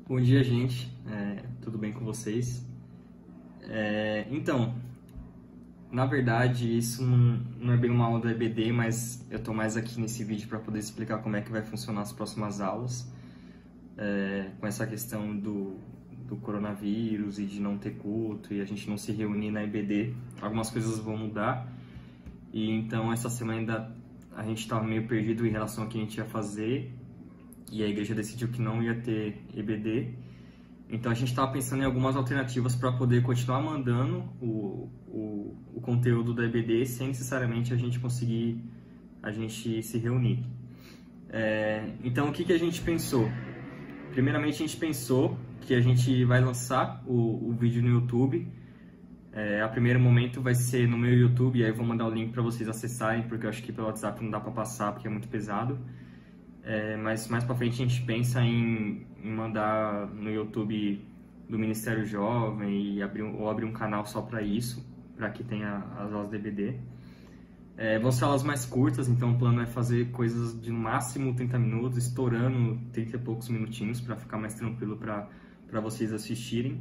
Bom dia, gente. Tudo bem com vocês? Então, na verdade, isso não é bem uma aula do EBD, mas eu estou mais aqui nesse vídeo para poder explicar como é que vai funcionar as próximas aulas, com essa questão do coronavírus e de não ter culto e a gente não se reunir na EBD. Algumas coisas vão mudar e então essa semana ainda a gente estava meio perdido em relação ao que a gente ia fazer. E a igreja decidiu que não ia ter EBD. Então a gente estava pensando em algumas alternativas para poder continuar mandando o conteúdo da EBD sem necessariamente a gente se reunir. Então o que a gente pensou? Primeiramente a gente pensou que a gente vai lançar o vídeo no YouTube. A primeiro momento vai ser no meu YouTube, e aí eu vou mandar o link para vocês acessarem, porque eu acho que pelo WhatsApp não dá para passar, porque é muito pesado. Mas mais pra frente a gente pensa em mandar no YouTube do Ministério Jovem e abrir um canal só para isso, para que tenha as aulas de EBD. Vão ser aulas mais curtas, então o plano é fazer coisas de no máximo 30 minutos, estourando 30 e poucos minutinhos, para ficar mais tranquilo para vocês assistirem.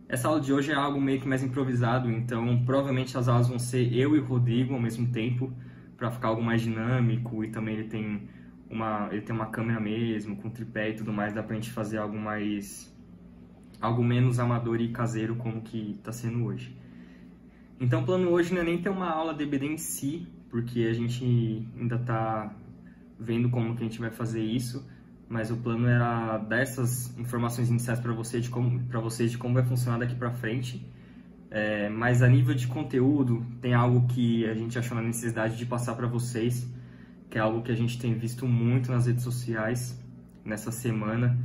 Essa aula de hoje é algo meio que mais improvisado, então provavelmente as aulas vão ser eu e o Rodrigo ao mesmo tempo, para ficar algo mais dinâmico, e também ele tem uma câmera mesmo, com tripé e tudo mais, dá pra gente fazer algo menos amador e caseiro como que tá sendo hoje. Então o plano hoje não é nem ter uma aula de EBD em si, porque a gente ainda tá vendo como que a gente vai fazer isso, mas o plano era dar essas informações iniciais para vocês de como vai funcionar daqui para frente. Mas a nível de conteúdo, tem algo que a gente achou na necessidade de passar para vocês, que é algo que a gente tem visto muito nas redes sociais nessa semana,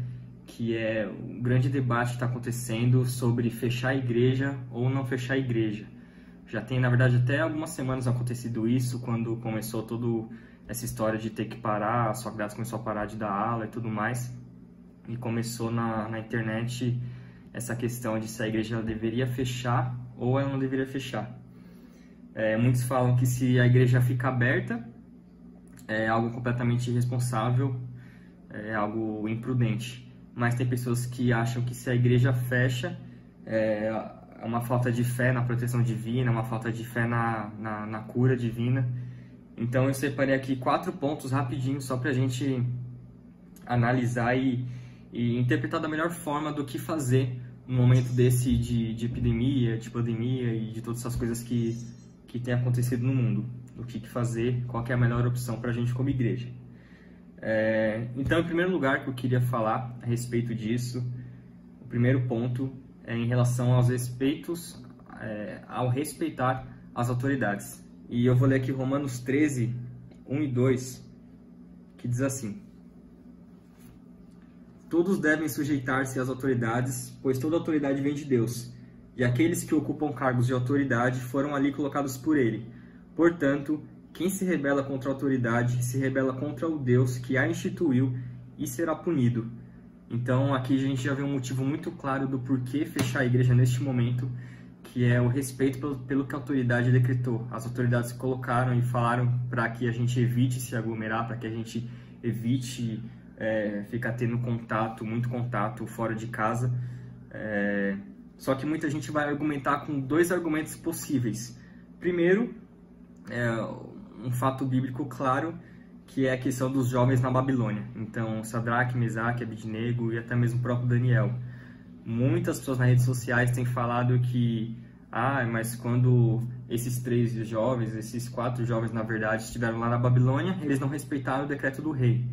que é o grande debate que está acontecendo sobre fechar a igreja ou não fechar a igreja. Já tem, na verdade, até algumas semanas acontecido isso, quando começou toda essa história de ter que parar, a Socrates começou a parar de dar aula e tudo mais, e começou na internet essa questão de se a igreja deveria fechar ou ela não deveria fechar. Muitos falam que se a igreja fica aberta, é algo completamente irresponsável, é algo imprudente. Mas tem pessoas que acham que se a igreja fecha, é uma falta de fé na proteção divina, uma falta de fé na cura divina. Então eu separei aqui 4 pontos rapidinho, só para a gente analisar e interpretar da melhor forma do que fazer no momento desse de epidemia, de pandemia e de todas essas coisas que tem acontecido no mundo. O que fazer, qual que é a melhor opção para a gente como igreja. Então, em primeiro lugar, que eu queria falar a respeito disso, o primeiro ponto é em relação ao respeitar as autoridades. E eu vou ler aqui Romanos 13, 1 e 2, que diz assim: todos devem sujeitar-se às autoridades, pois toda autoridade vem de Deus, e aqueles que ocupam cargos de autoridade foram ali colocados por Ele. Portanto, quem se rebela contra a autoridade, se rebela contra o Deus que a instituiu e será punido. Então, aqui a gente já vê um motivo muito claro do porquê fechar a igreja neste momento, que é o respeito pelo que a autoridade decretou. As autoridades se colocaram e falaram para que a gente evite se aglomerar, para que a gente evite ficar tendo muito contato fora de casa. Só que muita gente vai argumentar com 2 argumentos possíveis. Primeiro, um fato bíblico claro, que é a questão dos jovens na Babilônia. Então, Sadraque, Mesaque, Abednego e até mesmo o próprio Daniel. Muitas pessoas nas redes sociais têm falado que mas quando esses 4 jovens, na verdade, estiveram lá na Babilônia, eles não respeitaram o decreto do rei.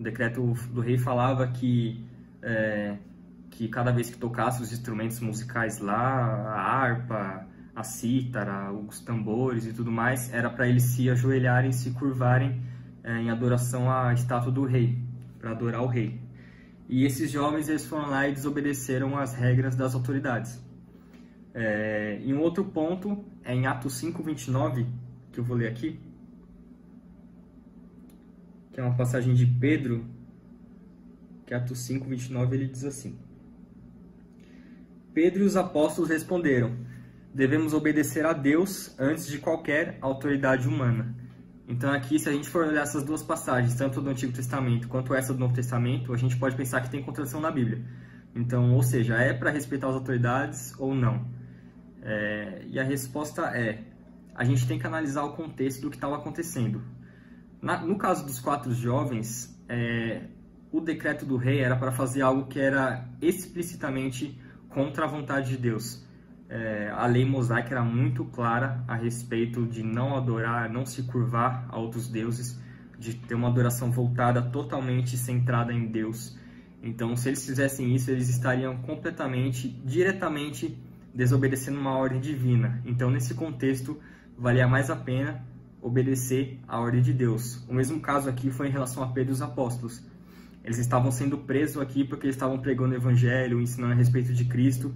O decreto do rei falava que cada vez que tocasse os instrumentos musicais lá, a harpa, a cítara, os tambores e tudo mais, era para eles se ajoelharem, se curvarem em adoração à estátua do rei, para adorar o rei. E esses jovens, eles foram lá e desobedeceram às regras das autoridades. E um outro ponto é em Atos 5:29, que eu vou ler aqui, que é uma passagem de Pedro, que Atos 5:29, ele diz assim: Pedro e os apóstolos responderam: devemos obedecer a Deus antes de qualquer autoridade humana. Então aqui, se a gente for olhar essas duas passagens, tanto do Antigo Testamento quanto essa do Novo Testamento, a gente pode pensar que tem contradição na Bíblia. Então, ou seja, é para respeitar as autoridades ou não? E a resposta é, a gente tem que analisar o contexto do que estava acontecendo. No caso dos 4 jovens, o decreto do rei era para fazer algo que era explicitamente contra a vontade de Deus. A lei mosaica era muito clara a respeito de não adorar, não se curvar a outros deuses, de ter uma adoração voltada totalmente centrada em Deus. Então, se eles fizessem isso, eles estariam completamente, diretamente desobedecendo uma ordem divina. Então, nesse contexto, valia mais a pena obedecer à ordem de Deus. O mesmo caso aqui foi em relação a Pedro e os apóstolos. Eles estavam sendo presos aqui porque eles estavam pregando o evangelho, ensinando a respeito de Cristo.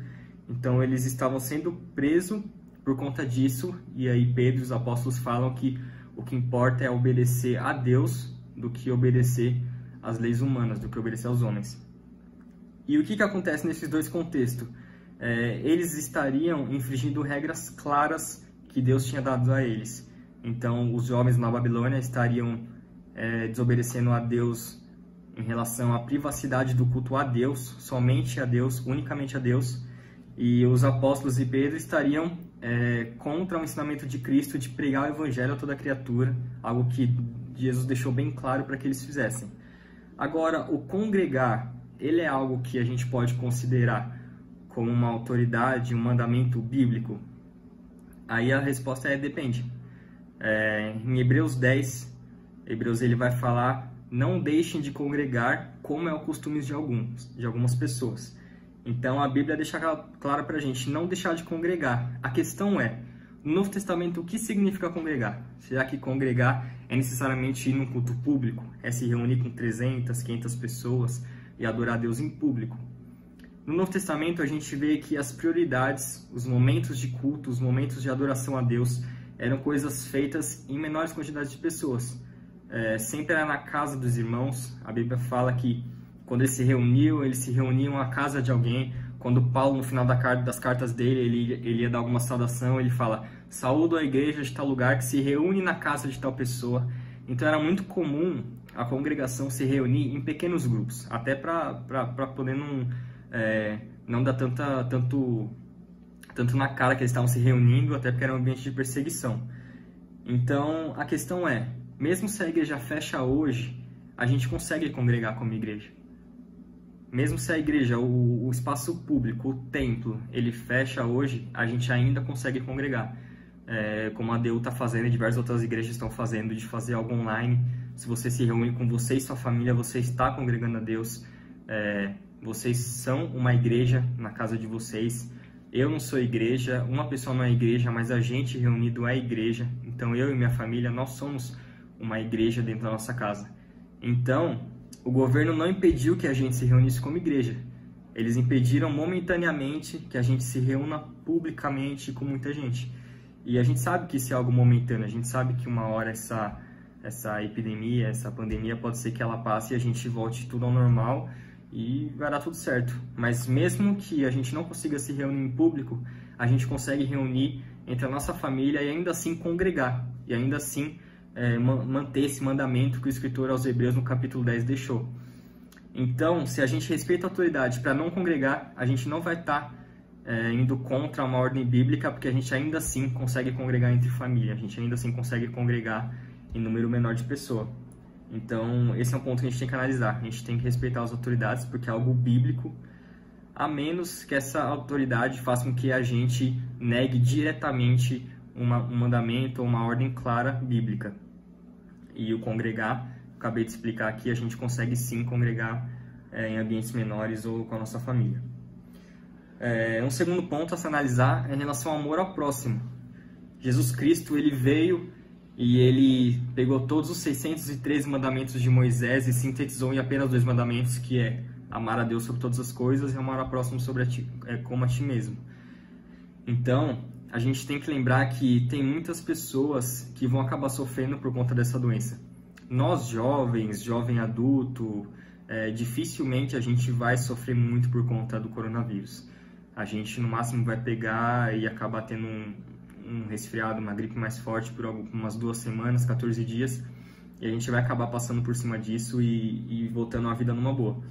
Então, eles estavam sendo presos por conta disso. E aí, Pedro e os apóstolos falam que o que importa é obedecer a Deus do que obedecer às leis humanas, do que obedecer aos homens. E o que acontece nesses dois contextos? Eles estariam infringindo regras claras que Deus tinha dado a eles. Então, os jovens na Babilônia estariam desobedecendo a Deus em relação à privacidade do culto a Deus, somente a Deus, unicamente a Deus. E os apóstolos e Pedro estariam contra o ensinamento de Cristo de pregar o evangelho a toda criatura, algo que Jesus deixou bem claro para que eles fizessem. Agora, o congregar, ele é algo que a gente pode considerar como uma autoridade, um mandamento bíblico? Aí a resposta depende. Em Hebreus 10, Hebreus ele vai falar, não deixem de congregar como é o costume de algumas pessoas. Então a Bíblia deixa claro para a gente não deixar de congregar. A questão no Novo Testamento, o que significa congregar? Será que congregar é necessariamente ir num culto público? É se reunir com 300, 500 pessoas e adorar a Deus em público? No Novo Testamento, a gente vê que as prioridades, os momentos de culto, os momentos de adoração a Deus, eram coisas feitas em menores quantidades de pessoas. Sempre era na casa dos irmãos. A Bíblia fala que quando eles se reuniam à casa de alguém. Quando Paulo, no final das cartas dele, ele ia dar alguma saudação, ele fala, saúdo a igreja de tal lugar que se reúne na casa de tal pessoa. Então era muito comum a congregação se reunir em pequenos grupos, até para poder não dar tanto na cara que eles estavam se reunindo, até porque era um ambiente de perseguição. Então a questão mesmo se a igreja fecha hoje, a gente consegue congregar como igreja. Mesmo se a igreja, o espaço público, o templo, ele fecha hoje, a gente ainda consegue congregar. Como a ADU está fazendo e diversas outras igrejas estão fazendo, de fazer algo online. Se você se reúne com você e sua família, você está congregando a Deus. Vocês são uma igreja na casa de vocês. Eu não sou igreja, uma pessoa não é igreja, mas a gente reunido é igreja. Então eu e minha família, nós somos uma igreja dentro da nossa casa. Então, o governo não impediu que a gente se reunisse como igreja. Eles impediram momentaneamente que a gente se reúna publicamente com muita gente. E a gente sabe que isso é algo momentâneo. A gente sabe que uma hora essa epidemia, essa pandemia, pode ser que ela passe e a gente volte tudo ao normal e vai dar tudo certo. Mas mesmo que a gente não consiga se reunir em público, a gente consegue reunir entre a nossa família e ainda assim congregar. E ainda assim manter esse mandamento que o escritor aos Hebreus no capítulo 10 deixou. Então, se a gente respeita a autoridade para não congregar, a gente não vai estar indo contra uma ordem bíblica, porque a gente ainda assim consegue congregar entre família, a gente ainda assim consegue congregar em número menor de pessoas. Então, esse é um ponto que a gente tem que analisar. A gente tem que respeitar as autoridades, porque é algo bíblico, a menos que essa autoridade faça com que a gente negue diretamente um mandamento ou uma ordem clara bíblica. E o congregar, acabei de explicar aqui, a gente consegue sim congregar em ambientes menores ou com a nossa família. Um segundo ponto a se analisar é em relação ao amor ao próximo. Jesus Cristo, ele veio e ele pegou todos os 613 mandamentos de Moisés e sintetizou em apenas 2 mandamentos, que é amar a Deus sobre todas as coisas e amar ao próximo como a ti mesmo. Então, a gente tem que lembrar que tem muitas pessoas que vão acabar sofrendo por conta dessa doença. Nós jovens, jovem adulto, dificilmente a gente vai sofrer muito por conta do coronavírus. A gente no máximo vai pegar e acabar tendo um resfriado, uma gripe mais forte por umas 2 semanas, 14 dias, e a gente vai acabar passando por cima disso e voltando à vida numa boa.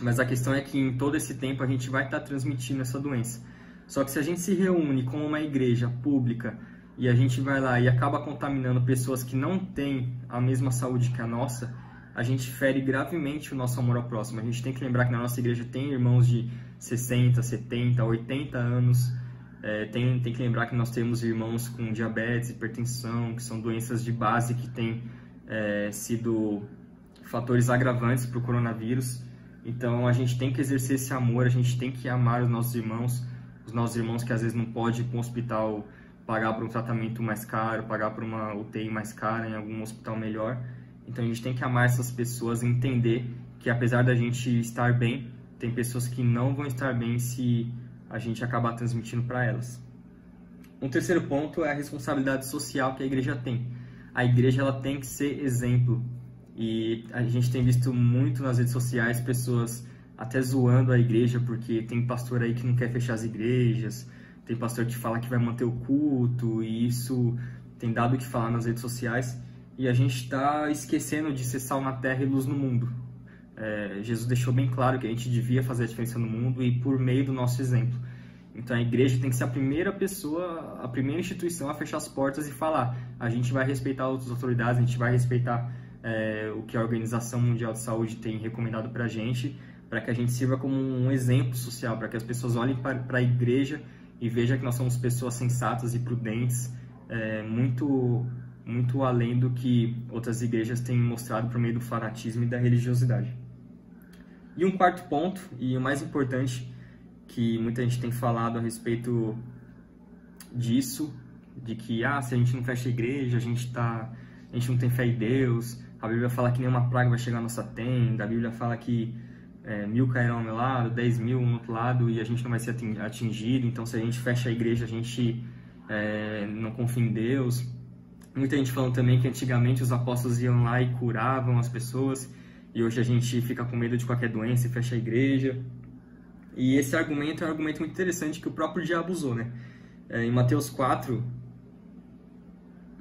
Mas a questão é que em todo esse tempo a gente vai estar transmitindo essa doença. Só que se a gente se reúne como uma igreja pública e a gente vai lá e acaba contaminando pessoas que não têm a mesma saúde que a nossa, a gente fere gravemente o nosso amor ao próximo. A gente tem que lembrar que na nossa igreja tem irmãos de 60, 70, 80 anos. Tem que lembrar que nós temos irmãos com diabetes, hipertensão, que são doenças de base que têm sido fatores agravantes para o coronavírus. Então a gente tem que exercer esse amor, a gente tem que amar os nossos irmãos que às vezes não podem ir para um hospital pagar por um tratamento mais caro, pagar por uma UTI mais cara em algum hospital melhor. Então a gente tem que amar essas pessoas e entender que apesar da gente estar bem, tem pessoas que não vão estar bem se a gente acabar transmitindo para elas. Um terceiro ponto é a responsabilidade social que a igreja tem. A igreja ela tem que ser exemplo. E a gente tem visto muito nas redes sociais pessoas até zoando a igreja, porque tem pastor aí que não quer fechar as igrejas, tem pastor que fala que vai manter o culto, e isso tem dado o que falar nas redes sociais. E a gente está esquecendo de ser sal na terra e luz no mundo. Jesus deixou bem claro que a gente devia fazer a diferença no mundo e por meio do nosso exemplo. Então a igreja tem que ser a primeira pessoa, a primeira instituição a fechar as portas e falar: a gente vai respeitar outras autoridades, a gente vai respeitar o que a Organização Mundial de Saúde tem recomendado para que a gente sirva como um exemplo social, para que as pessoas olhem para a igreja e vejam que nós somos pessoas sensatas e prudentes, muito além do que outras igrejas têm mostrado por meio do fanatismo e da religiosidade. E um quarto ponto, e o mais importante, que muita gente tem falado a respeito disso, de que se a gente não fecha a igreja, a gente não tem fé em Deus. A Bíblia fala que nenhuma praga vai chegar à nossa tenda, a Bíblia fala que 1000 cairão ao meu lado, 10.000 no outro lado, e a gente não vai ser atingido. Então, se a gente fecha a igreja, a gente não confia em Deus. Muita gente falando também que antigamente os apóstolos iam lá e curavam as pessoas, e hoje a gente fica com medo de qualquer doença e fecha a igreja. E esse argumento é um argumento muito interessante que o próprio diabo usou, né? Em Mateus 4,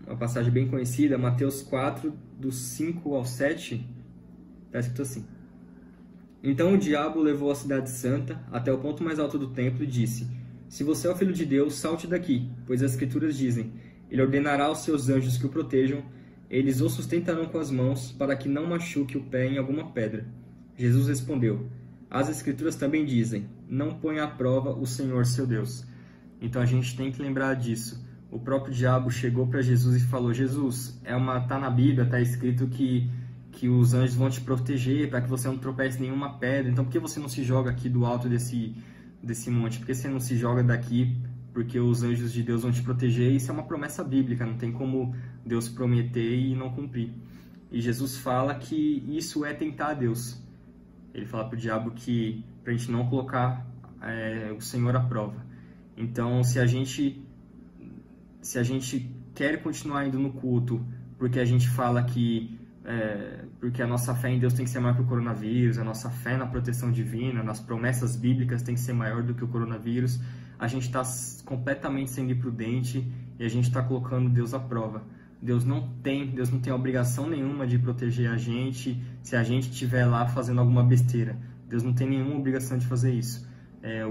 uma passagem bem conhecida, Mateus 4, dos 5 ao 7, está escrito assim: Então o diabo levou a cidade santa até o ponto mais alto do templo e disse: Se você é o filho de Deus, salte daqui, pois as escrituras dizem: Ele ordenará aos seus anjos que o protejam, eles o sustentarão com as mãos, para que não machuque o pé em alguma pedra. Jesus respondeu: As escrituras também dizem: Não ponha à prova o Senhor seu Deus. Então a gente tem que lembrar disso. O próprio diabo chegou para Jesus e falou: Jesus, tá na Bíblia, está escrito que os anjos vão te proteger, para que você não tropece em nenhuma pedra. Então por que você não se joga aqui do alto desse monte? Por que você não se joga daqui? Porque os anjos de Deus vão te proteger. Isso é uma promessa bíblica, não tem como Deus prometer e não cumprir. E Jesus fala que isso é tentar a Deus. Ele fala para o diabo que para a gente não colocar o Senhor à prova. Então, se a gente quer continuar indo no culto, porque a gente fala que porque a nossa fé em Deus tem que ser maior que o coronavírus, a nossa fé na proteção divina, nas promessas bíblicas tem que ser maior do que o coronavírus, a gente está completamente sendo imprudente e a gente está colocando Deus à prova. Deus não tem obrigação nenhuma de proteger a gente se a gente estiver lá fazendo alguma besteira. Deus não tem nenhuma obrigação de fazer isso.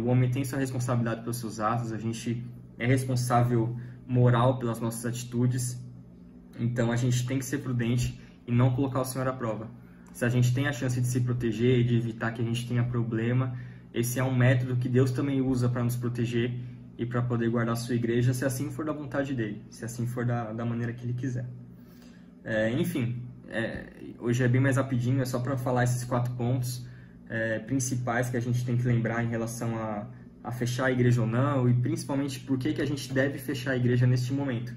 O homem tem sua responsabilidade pelos seus atos, a gente é responsável moral pelas nossas atitudes, então a gente tem que ser prudente e não colocar o Senhor à prova. Se a gente tem a chance de se proteger e de evitar que a gente tenha problema, esse é um método que Deus também usa para nos proteger e para poder guardar a sua igreja, se assim for da vontade dele, se assim for da maneira que ele quiser. Hoje é bem mais rapidinho, é só para falar esses 4 pontos principais que a gente tem que lembrar em relação a fechar a igreja ou não, e principalmente por que a gente deve fechar a igreja neste momento.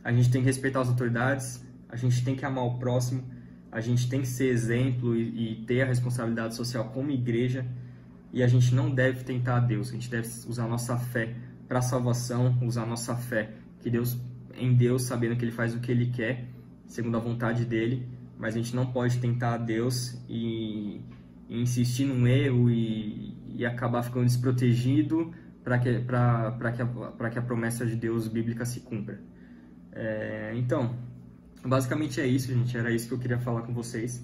A gente tem que respeitar as autoridades, a gente tem que amar o próximo, a gente tem que ser exemplo e ter a responsabilidade social como igreja, e a gente não deve tentar a Deus, a gente deve usar a nossa fé para a salvação, usar a nossa fé em Deus, sabendo que Ele faz o que Ele quer, segundo a vontade dEle, mas a gente não pode tentar a Deus e insistir num erro e acabar ficando desprotegido para que a promessa de Deus bíblica se cumpra. Então, basicamente é isso, gente. Era isso que eu queria falar com vocês.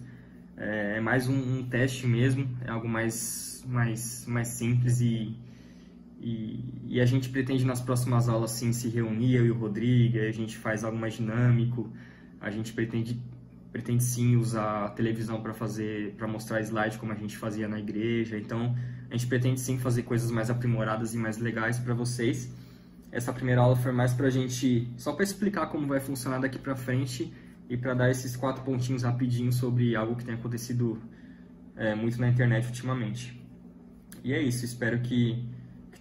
É mais um teste mesmo, é algo mais simples e a gente pretende nas próximas aulas sim se reunir, eu e o Rodrigo, a gente faz algo mais dinâmico, a gente pretende sim usar a televisão para mostrar slide como a gente fazia na igreja. Então a gente pretende sim fazer coisas mais aprimoradas e mais legais para vocês. Essa primeira aula foi mais só para explicar como vai funcionar daqui para frente e para dar esses 4 pontinhos rapidinho sobre algo que tem acontecido muito na internet ultimamente. E é isso, espero que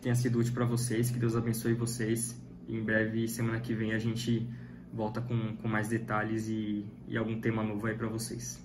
tenha sido útil para vocês, que Deus abençoe vocês. E em breve, semana que vem, a gente volta com mais detalhes e algum tema novo aí para vocês.